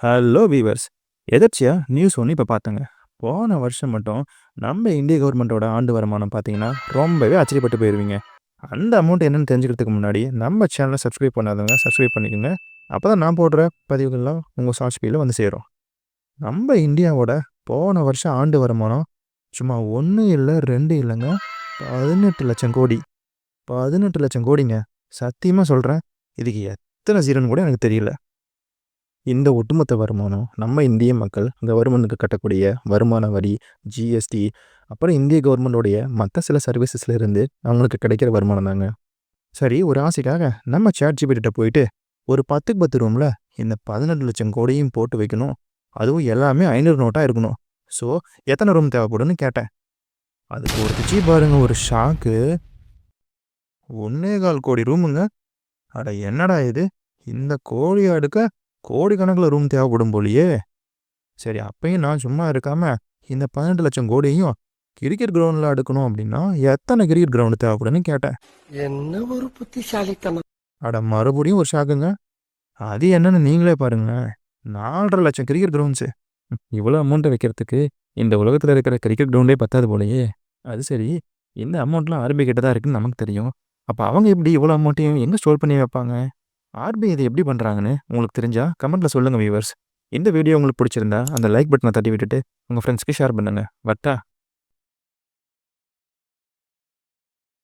Hello viewers. எதர்ச்சியா news ஒன்று இப்போ பார்த்தேங்க. போன வருஷம் மட்டும் நம்ம இந்திய கவர்மெண்ட்டோட ஆண்டு வருமானம் பார்த்தீங்கன்னா, ரொம்பவே ஆச்சரியப்பட்டு போயிருவீங்க. அந்த அமௌண்ட் என்னன்னு தெரிஞ்சுக்கிறதுக்கு முன்னாடி நம்ம சேனலை சப்ஸ்கிரைப் பண்ணாதவங்க சப்ஸ்கிரைப் பண்ணிக்கோங்க. அப்போ தான் நான் போடுற பதிவுகள்லாம் உங்கள் சார்ஜ் ஃபீல்டில் வந்து சேரும். நம்ம இந்தியாவோட போன வருஷம் ஆண்டு வருமானம் சும்மா 1 இல்லை 2 இல்லைங்க, 18,00,000 கோடி. 18,00,000 கோடிங்க. சத்தியமாக சொல்கிறேன், இதுக்கு எத்தனை ஜீரோன்னு கூட எனக்கு தெரியல. இந்த ஒட்டுமொத்த வருமானம் நம்ம இந்திய மக்கள் கவர்மெண்ட்டுக்கு கட்டக்கூடிய வருமான வரி, ஜிஎஸ்டி, அப்புறம் இந்திய கவர்மெண்டோடைய மற்ற சில சர்வீசஸ்ல இருந்து அவங்களுக்கு கிடைக்கிற வருமானம் தாங்க. சரி, ஒரு ஆசைக்காக நம்ம சேட் ஜிபிட்ட போயிட்டு ஒரு 10க்கு 10 ரூமில் இந்த 18,00,000 கோடியும் போட்டு வைக்கணும், அதுவும் எல்லாமே 500 நோட்டாக இருக்கணும். ஸோ எத்தனை ரூம் தேவைப்படும்னு கேட்டேன். அதுக்கு ஒரு பாருங்க, ஒரு ஷாக்கு. 1,4 கோடி ரூமுங்க. அட என்னடா இது, இந்த கோழி அடுக்க கோடிக்கணக்கில் ரூம் தேவைப்படும் போலியே. சரி, அப்பயும் நான் சும்மா இருக்காம இந்த 18,00,000 கோடியையும் கிரிக்கெட் கிரவுண்டில் அடுக்கணும் அப்படின்னா எத்தனை கிரிக்கெட் கிரவுண்டு தேவைப்படுன்னு கேட்டேன். என்ன ஒரு புத்திசாலித்தனம். அட மறுபடியும் ஒரு ஷாக்குங்க. அது என்னன்னு நீங்களே பாருங்க. 4,50,000 கிரிக்கெட் கிரவுண்ட்ஸு. இவ்வளோ அமௌண்ட்டை வைக்கிறதுக்கு இந்த உலகத்தில் இருக்கிற கிரிக்கெட் கிரவுண்டே பத்தாது போலயே. அது சரி, இந்த அமௌண்ட்லாம் ஆர்பிஐ கிட்ட தான் இருக்குன்னு நமக்கு தெரியும். அப்போ அவங்க எப்படி இவ்வளோ அமௌண்ட்டையும் எங்கே ஸ்டோர் பண்ணி வைப்பாங்க? ஆர்பிஐ இதை எப்படி பண்ணுறாங்கன்னு உங்களுக்கு தெரிஞ்சா கமெண்ட்டில் சொல்லுங்கள் வியூவர்ஸ். இந்த வீடியோ உங்களுக்கு பிடிச்சிருந்தா அந்த லைக் பட்டனை தட்டி விட்டுட்டு உங்கள் ஃப்ரெண்ட்ஸ்க்கு ஷேர் பண்ணுங்கள். வட்டா.